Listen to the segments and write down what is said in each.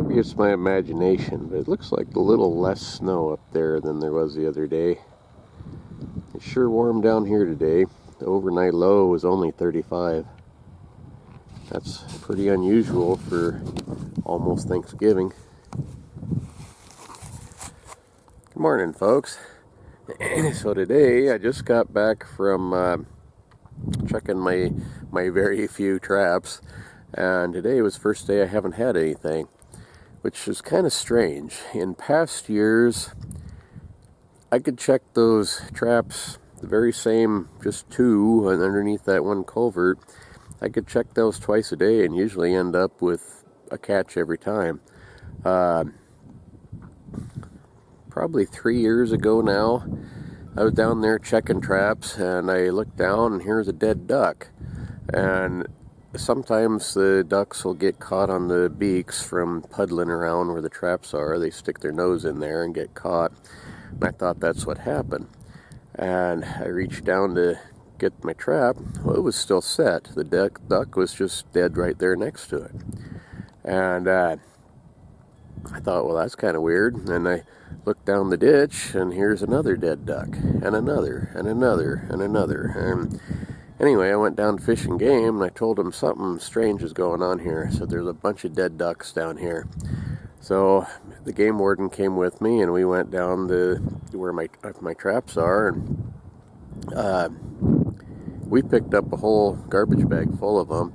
Maybe it's my imagination, but it looks like a little less snow up there than there was the other day. It's sure warm down here today. The overnight low was only 35. That's pretty unusual for almost Thanksgiving. Good morning, folks. So today I just got back from checking my very few traps, and today was the first day I haven't had anything, which is kind of strange. In past years, I could check those traps, the very same, just two underneath that one culvert. I could check those twice a day and usually end up with a catch every time. Probably 3 years ago now, I was down there checking traps, and I looked down and here's a dead duck. And sometimes the ducks will get caught on the beaks from puddling around where the traps are. They stick their nose in there and get caught. And I thought that's what happened. And I reached down to get my trap. Well, it was still set. The duck was just dead right there next to it. And I thought, well, that's kind of weird. And I looked down the ditch, and here's another dead duck, and another, and another, and another. And anyway, I went down to Fish and Game, and I told them something strange is going on here. So there's a bunch of dead ducks down here. So the game warden came with me, and we went down to where my traps are, and we picked up a whole garbage bag full of them.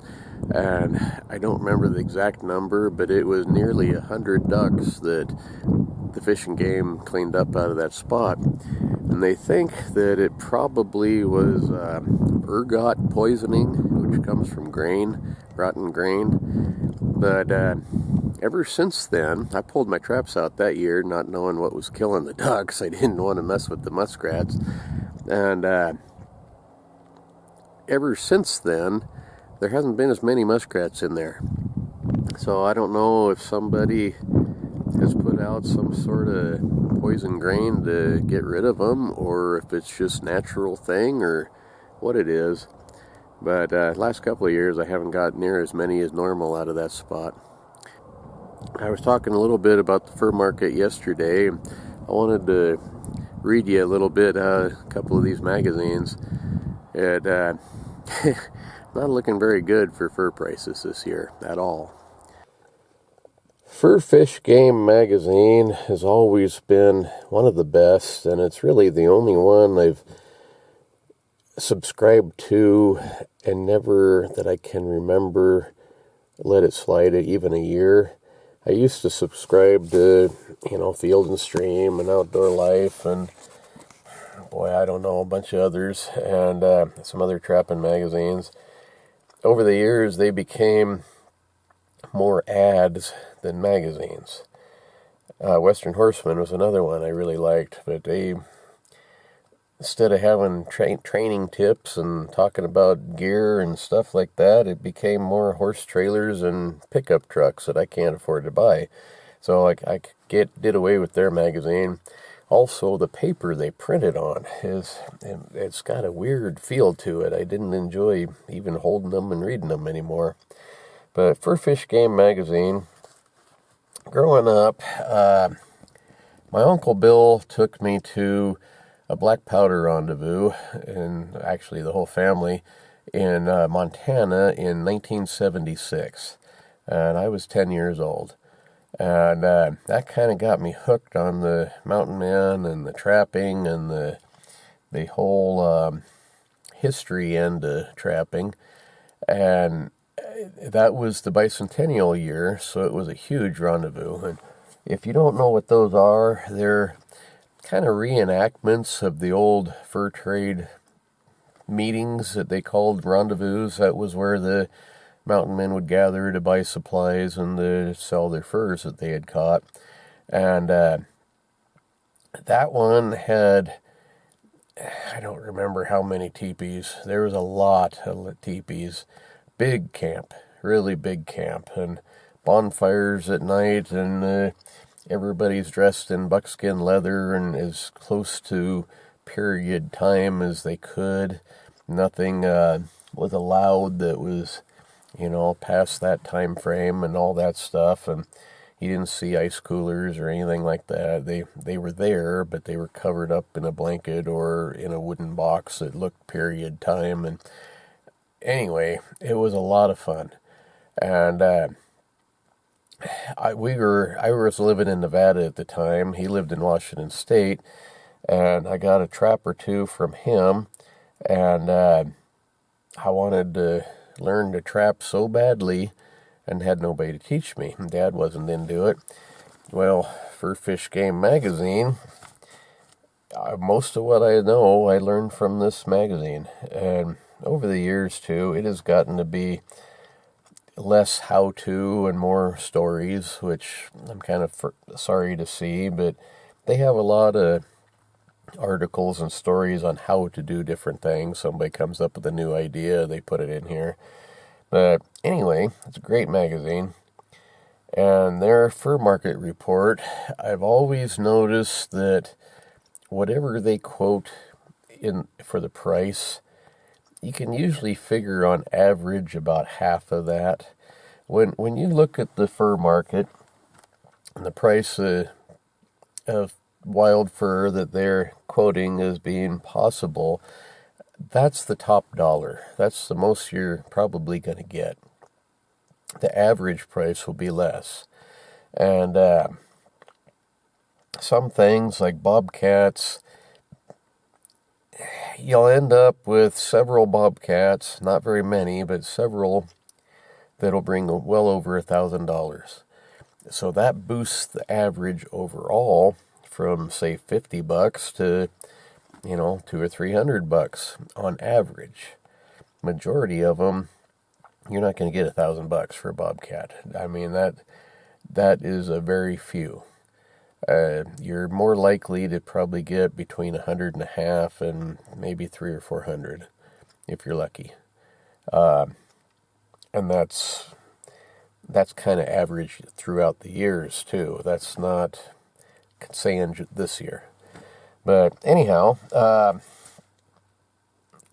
And I don't remember the exact number, but it was nearly 100 ducks that the Fish and Game cleaned up out of that spot. And they think that it probably was ergot poisoning, which comes from grain, rotten grain. But ever since then, I pulled my traps out that year, not knowing what was killing the ducks. I didn't want to mess with the muskrats. And ever since then, there hasn't been as many muskrats in there. So I don't know if somebody has put out some sort of poison grain to get rid of them, or if it's just natural thing, or what it is. But last couple of years I haven't got near as many as normal out of that spot. I was talking a little bit about the fur market yesterday. I wanted to read you a little bit a couple of these magazines. It not looking very good for fur prices this year at all. Fur Fish Game magazine has always been one of the best, and it's really the only one I've subscribed to and never, that I can remember, let it slide even a year. I used to subscribe to, Field and Stream and Outdoor Life and, I don't know, a bunch of others, and some other trapping magazines. Over the years, they became more ads than magazines. Western Horseman was another one I really liked, but they, instead of having training tips and talking about gear and stuff like that, it became more horse trailers and pickup trucks that I can't afford to buy. So I did away with their magazine. Also, the paper they printed on it's got a weird feel to it. I didn't enjoy even holding them and reading them anymore. But Fur Fish Game magazine, growing up, my Uncle Bill took me to a black powder rendezvous, and actually the whole family, in Montana in 1976. And I was 10 years old. And that kind of got me hooked on the mountain men and the trapping and the whole history end of trapping. And that was the bicentennial year, so it was a huge rendezvous. And if you don't know what those are, they're kind of reenactments of the old fur trade meetings that they called rendezvous. That was where the mountain men would gather to buy supplies and to sell their furs that they had caught. And that one had, I don't remember how many teepees. There was a lot of teepees. Big camp, really big camp, and bonfires at night, and everybody's dressed in buckskin leather and as close to period time as they could. Nothing was allowed that was, past that time frame and all that stuff. And, You didn't see ice coolers or anything like that. They were there, but they were covered up in a blanket or in a wooden box that looked period time. And anyway, it was a lot of fun. And I was living in Nevada at the time. He lived in Washington State, and I got a trap or two from him. And I wanted to learn to trap so badly, and had nobody to teach me. Dad wasn't into it. Well, for Fish Game magazine, most of what I know I learned from this magazine. And over the years, too, it has gotten to be less how-to and more stories, which I'm kind of sorry to see, but they have a lot of articles and stories on how to do different things. Somebody comes up with a new idea, they put it in here. But anyway, it's a great magazine. And their fur market report, I've always noticed that whatever they quote in for the price, you can usually figure on average about half of that. When you look at the fur market and the price of wild fur that they're quoting as being possible, that's the top dollar. That's the most you're probably going to get. The average price will be less. And some things like bobcats, you'll end up with several bobcats, not very many, but several that'll bring well over $1,000. So that boosts the average overall from, say, $50 to, $200 or $300 on average. Majority of them, you're not going to get $1,000 for a bobcat. I mean, that is a very few. You're more likely to probably get between $150 and maybe $300 or $400 if you're lucky. And that's kind of average throughout the years too. That's not saying this year. But anyhow,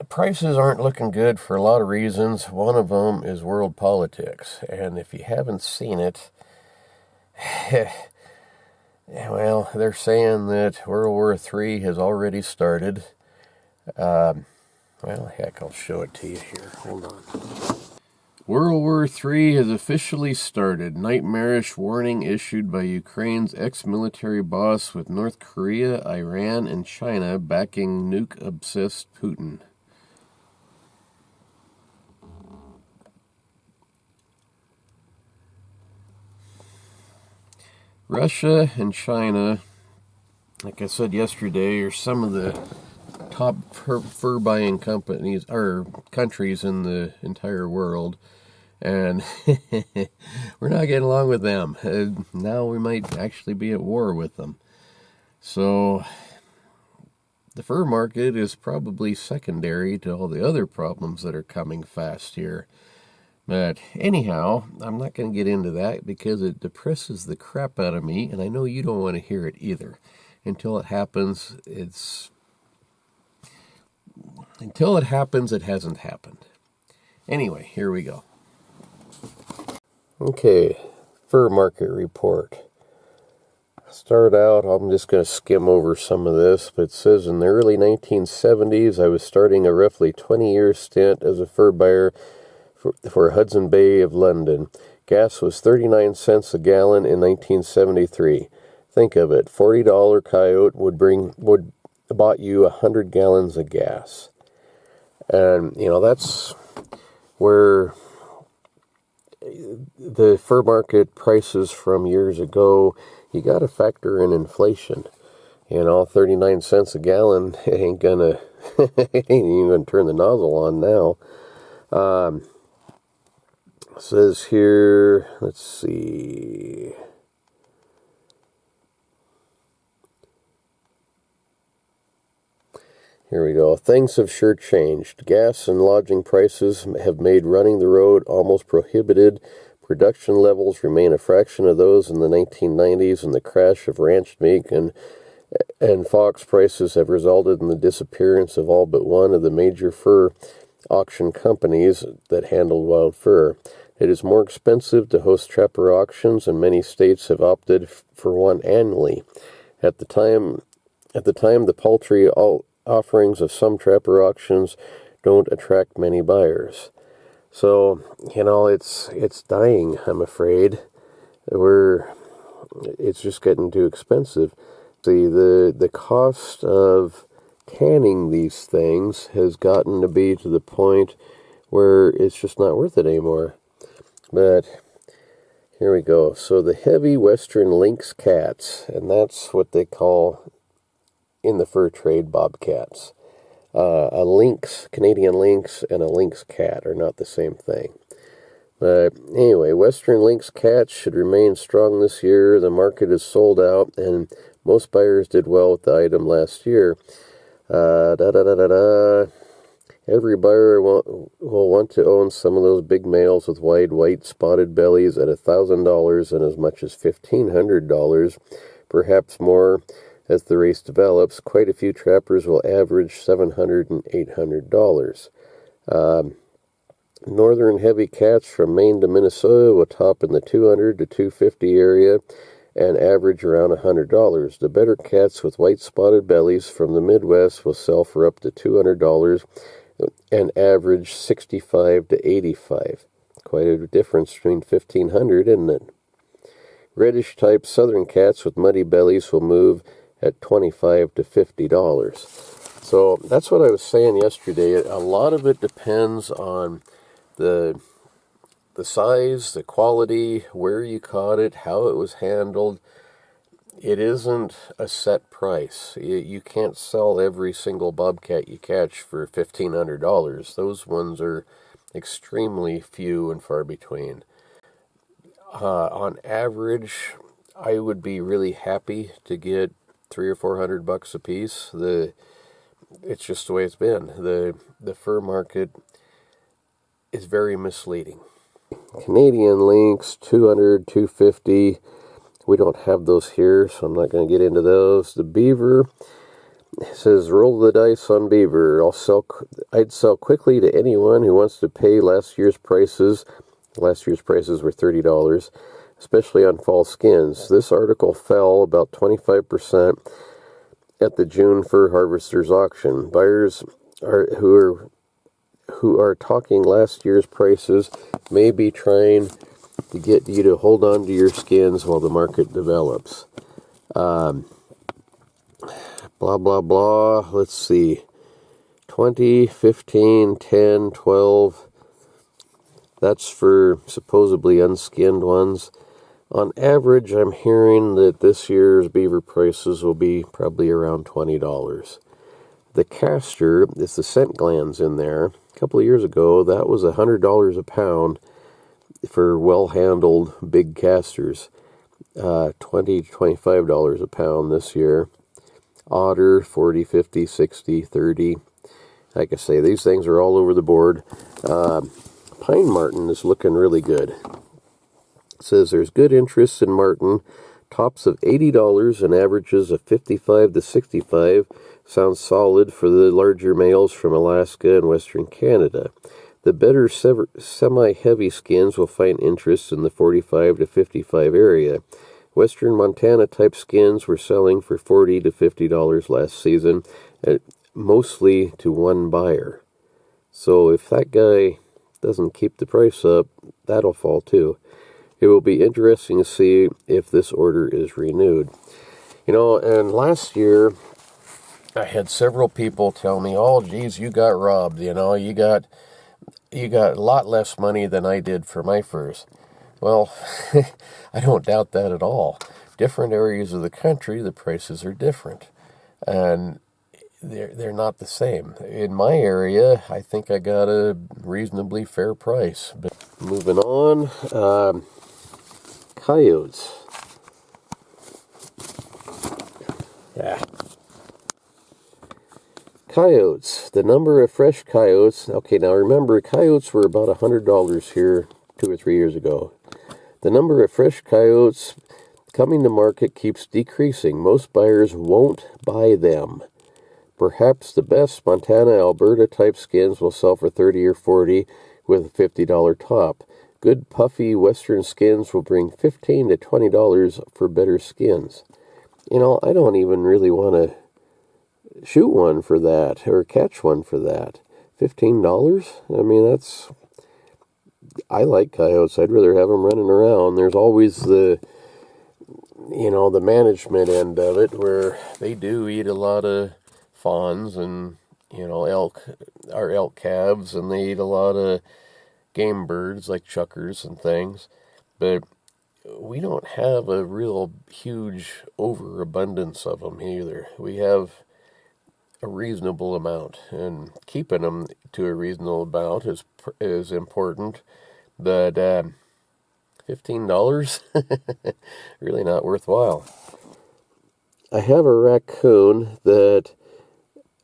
prices aren't looking good for a lot of reasons. One of them is world politics. And if you haven't seen it, well, they're saying that World War III has already started. Well, heck, I'll show it to you here. Hold on. World War III has officially started. Nightmarish warning issued by Ukraine's ex-military boss, with North Korea, Iran, and China backing nuke-obsessed Putin. Russia and China, like I said yesterday, are some of the top fur buying companies or countries in the entire world. And we're not getting along with them. Now we might actually be at war with them. So the fur market is probably secondary to all the other problems that are coming fast here. But anyhow, I'm not going to get into that because it depresses the crap out of me, and I know you don't want to hear it either. Until it happens, it hasn't happened. Anyway, here we go. Okay, fur market report. Start out, I'm just going to skim over some of this, but it says in the early 1970s, I was starting a roughly 20-year stint as a fur buyer for Hudson Bay of London. Gas was 39 cents a gallon in 1973. Think of it, $40 coyote would bought you 100 gallons of gas. And, that's where the fur market prices from years ago, you got to factor in inflation. 39 cents a gallon, it ain't even gonna turn the nozzle on now. It says here, let's see. Here we go. Things have sure changed. Gas and lodging prices have made running the road almost prohibited. Production levels remain a fraction of those in the 1990s, and the crash of ranch meat and fox prices have resulted in the disappearance of all but one of the major fur auction companies that handled wild fur. It is more expensive to host trapper auctions, and many states have opted for one annually. At the time, the paltry offerings of some trapper auctions don't attract many buyers. So, it's dying, I'm afraid. It's just getting too expensive. See, the cost of tanning these things has gotten to be to the point where it's just not worth it anymore. But here we go. So the heavy western lynx cats, and that's what they call in the fur trade bobcats. A lynx, Canadian lynx, and a lynx cat are not the same thing. But anyway, western lynx cats should remain strong this year. The market is sold out, and most buyers did well with the item last year. Every buyer will want to own some of those big males with wide white spotted bellies at $1,000 and as much as $1,500, perhaps more as the race develops. Quite a few trappers will average $700 and $800. Northern heavy cats from Maine to Minnesota will top in the $200 to $250 area and average around $100. The better cats with white spotted bellies from the Midwest will sell for up to $200 and average $65 to $85. Quite a difference between $1,500, isn't it? Reddish type southern cats with muddy bellies will move at $25 to $50. So that's what I was saying yesterday. A lot of it depends on the size, the quality, where you caught it, how it was handled. It isn't a set price. You can't sell every single bobcat you catch for $1,500. Those ones are extremely few and far between. On average, I would be really happy to get $300 or $400 a piece. It's just the way it's been. The fur market is very misleading. Canadian lynx, $200, $250. We don't have those here, so I'm not going to get into those. The beaver, it says, roll the dice on beaver. I'd sell quickly to anyone who wants to pay last year's prices. Last year's prices were $30, especially on fall skins. This article fell about 25% at the June Fur Harvesters auction. Buyers who are talking last year's prices may be trying to get you to hold on to your skins while the market develops. Blah, blah, blah. Let's see. 20, 15, 10, 12. That's for supposedly unskinned ones. On average, I'm hearing that this year's beaver prices will be probably around $20. The castor is the scent glands in there. A couple of years ago, that was $100 a pound for well-handled big casters. $20 to $25 a pound this year. Otter, $40, $50, $60, $30. Like I say, these things are all over the board. Pine marten is looking really good. It says there's good interest in marten. Tops of $80 and averages of $55 to $65. Sounds solid for the larger males from Alaska and Western Canada. The better semi-heavy skins will find interest in the $45 to $55 area. Western Montana type skins were selling for $40 to $50 last season, mostly to one buyer. So if that guy doesn't keep the price up, that'll fall too. It will be interesting to see if this order is renewed. And last year, I had several people tell me, oh, geez, you got robbed. You got a lot less money than I did for my furs. Well, I don't doubt that at all. Different areas of the country, the prices are different. And they're not the same. In my area, I think I got a reasonably fair price. But moving on, coyotes. Yeah. Coyotes. The number of fresh coyotes. Okay, now remember, coyotes were about $100 here 2 or 3 years ago. The number of fresh coyotes coming to market keeps decreasing. Most buyers won't buy them. Perhaps the best Montana, Alberta type skins will sell for $30 or $40 with a $50 top. Good puffy western skins will bring $15 to $20 for better skins. You know, I don't even really want to shoot one for that or catch one for that. $15? I mean, I like coyotes. I'd rather have them running around. There's always the management end of it where they do eat a lot of fawns and, elk calves, and they eat a lot of game birds like chukars and things. But we don't have a real huge overabundance of them either. We have a reasonable amount, and keeping them to a reasonable amount is important. But $15 really not worthwhile. I have a raccoon that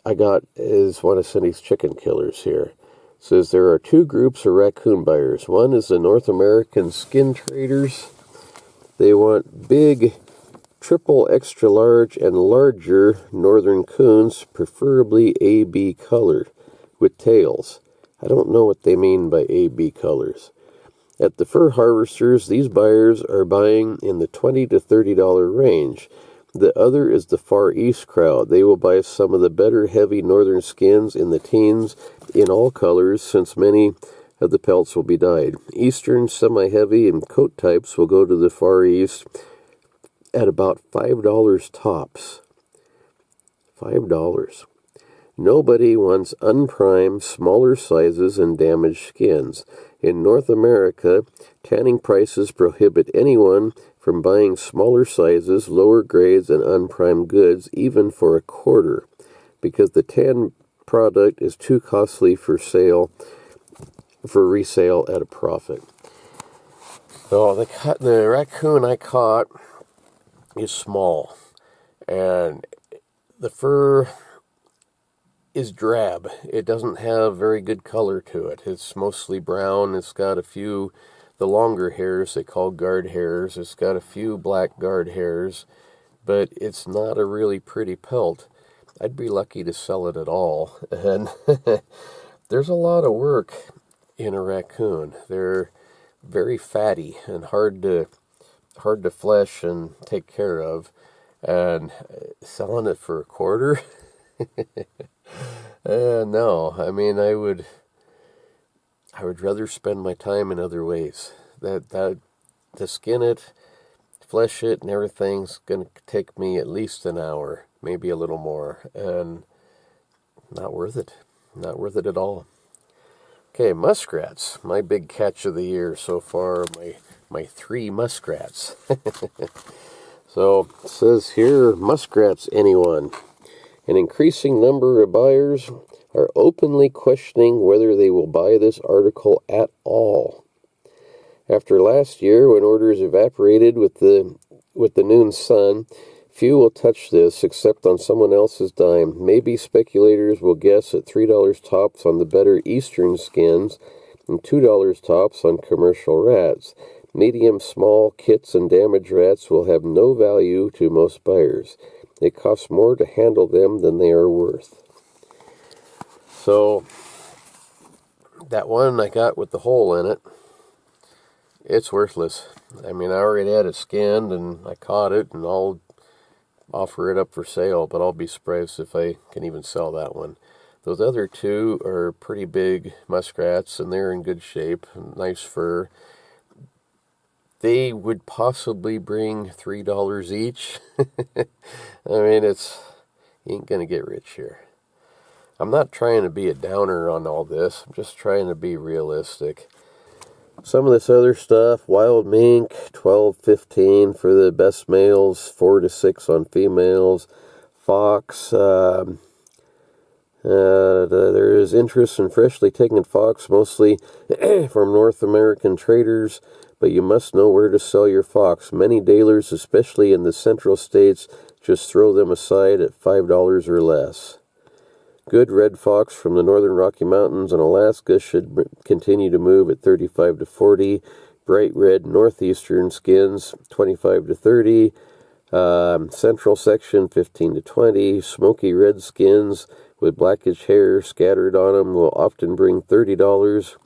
I got is one of Cindy's chicken killers here. It says there are two groups of raccoon buyers. One is the North American skin traders. They want big, triple extra large and larger northern coons, preferably AB colored, with tails. I don't know what they mean by AB colors. At the fur harvesters, these buyers are buying in the $20 to $30 range. The other is the Far East crowd. They will buy some of the better heavy northern skins in the teens in all colors, since many of the pelts will be dyed. Eastern, semi-heavy, and coat types will go to the Far East at about $5 tops. $5. Nobody wants unprimed, smaller sizes and damaged skins. In North America, tanning prices prohibit anyone from buying smaller sizes, lower grades, and unprimed goods, even for a quarter, because the tan product is too costly for resale at a profit. So the raccoon I caught is small, and the fur is drab. It doesn't have very good color to it. It's mostly brown. It's got a few, the longer hairs they call guard hairs. It's got a few black guard hairs, but it's not a really pretty pelt. I'd be lucky to sell it at all. And there's a lot of work in a raccoon. They're very fatty and hard to flesh and take care of. And selling it for a quarter? No, I mean, I would rather spend my time in other ways. That to skin it, flesh it, and everything's gonna take me at least an hour, maybe a little more, and not worth it. Not worth it at all. Okay, muskrats. My big catch of the year so far. My 3 muskrats. So it says here, muskrats, anyone? An increasing number of buyers are openly questioning whether they will buy this article at all. After last year, when orders evaporated with the noon sun, few will touch this except on someone else's dime. Maybe speculators will guess at $3 tops on the better eastern skins and $2 tops on commercial rats. Medium, small kits and damaged rats will have no value to most buyers. It costs more to handle them than they are worth. So, that one I got with the hole in it, it's worthless. I mean, I already had it skinned, and I caught it, and I'll offer it up for sale, but I'll be surprised if I can even sell that one. Those other 2 are pretty big muskrats, and they're in good shape, nice fur. They would possibly bring $3 each. I mean, you ain't gonna get rich here. I'm not trying to be a downer on all this. I'm just trying to be realistic. Some of this other stuff, wild mink, $12.15 for the best males, $4 to $6 on females. Fox, there is interest in freshly taken fox, mostly from North American traders, but you must know where to sell your fox. Many dealers, especially in the central states, just throw them aside at $5 or less. Good red fox from the northern Rocky Mountains and Alaska should continue to move at $35 to $40. Bright red northeastern skins, $25 to $30. Central section, $15 to $20. Smoky red skins with blackish hair scattered on them will often bring $30.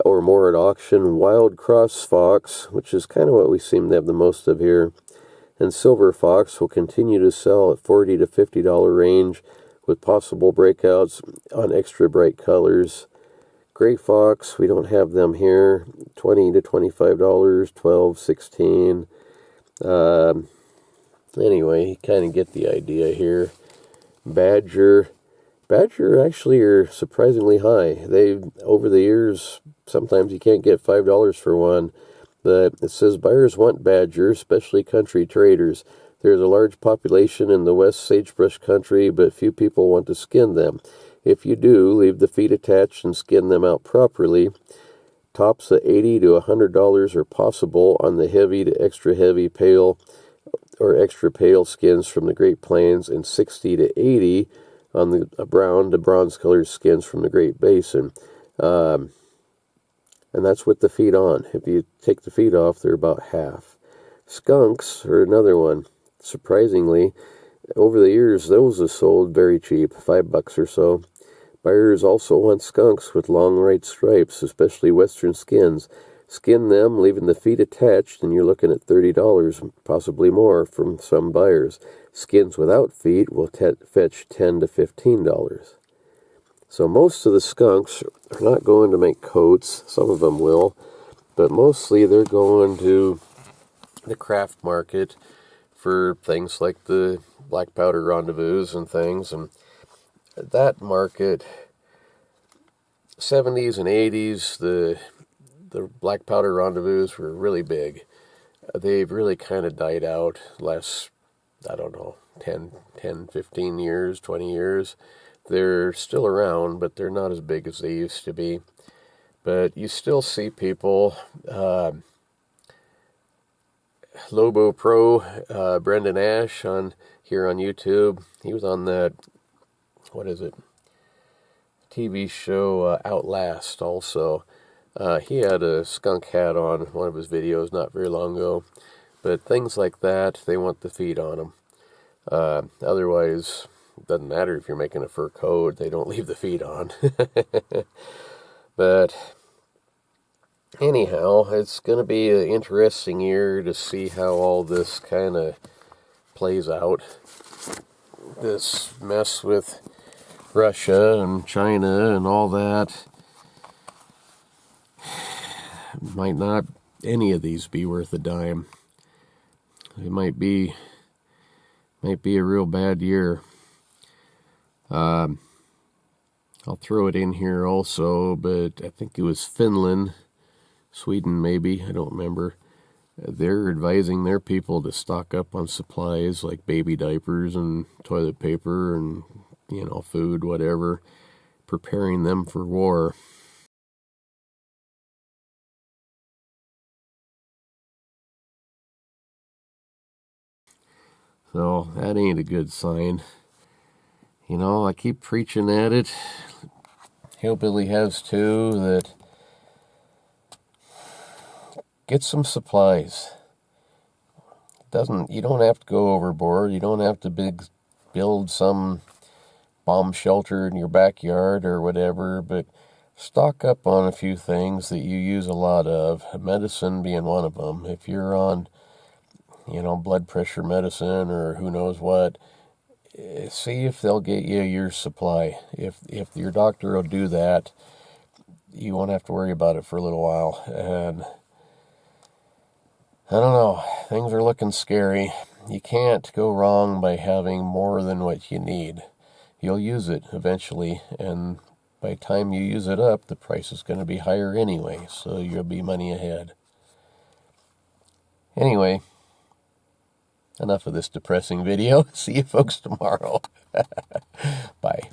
or more at auction. Wild cross fox, which is kind of what we seem to have the most of here, and silver fox will continue to sell at $40 to $50 range, with possible breakouts on extra bright colors. Gray fox, we don't have them here. $20 to $25, 12, 16. Anyway, you kind of get the idea here. Badger actually are surprisingly high. They, over the years, sometimes you can't get $5 for one. But it says buyers want badger, especially country traders. There's a large population in the west sagebrush country, but few people want to skin them. If you do, leave the feet attached and skin them out properly. Tops at $80 to $100 are possible on the heavy to extra heavy pale or extra pale skins from the Great Plains, and $60 to $80 on the brown to bronze colored skins from the Great Basin. And that's with the feet on. If you take the feet off, they're about half. Skunks are another one. Surprisingly, over the years, those have sold very cheap, $5 or so. Buyers also want skunks with long white stripes, especially western skins. Skin them, leaving the feet attached, and you're looking at $30, possibly more, from some buyers. Skins without feet will fetch $10 to $15. So most of the skunks are not going to make coats. Some of them will, but mostly they're going to the craft market for things like the black powder rendezvous and things. And that market, 70s and 80s, the black powder rendezvous were really big. They've really kind of died out last, I don't know, 10, 15 years, 20 years. They're still around, but they're not as big as they used to be. But you still see people, Lobo Pro, Brendan Ash here on YouTube. He was on that, what is it, TV show Outlast also. He had a skunk hat on one of his videos not very long ago. But things like that, they want the feet on them. Otherwise, it doesn't matter if you're making a fur coat, they don't leave the feet on. But anyhow, it's going to be an interesting year to see how all this kind of plays out. This mess with Russia and China and all that. Might not any of these be worth a dime. It might be a real bad year. I'll throw it in here also, but I think it was Finland, Sweden maybe, I don't remember. They're advising their people to stock up on supplies like baby diapers and toilet paper and, food, whatever, preparing them for war. So that ain't a good sign. I keep preaching at it. Hillbilly has too, that get some supplies. You don't have to go overboard. You don't have to build some bomb shelter in your backyard or whatever, but stock up on a few things that you use a lot of, medicine being one of them. If you're on, blood pressure medicine or who knows what, see if they'll get you a year's supply. If your doctor will do that, you won't have to worry about it for a little while. And I don't know, things are looking scary. You can't go wrong by having more than what you need. You'll use it eventually, and by the time you use it up, the price is going to be higher anyway, so you'll be money ahead. Anyway, enough of this depressing video. See you folks tomorrow. Bye.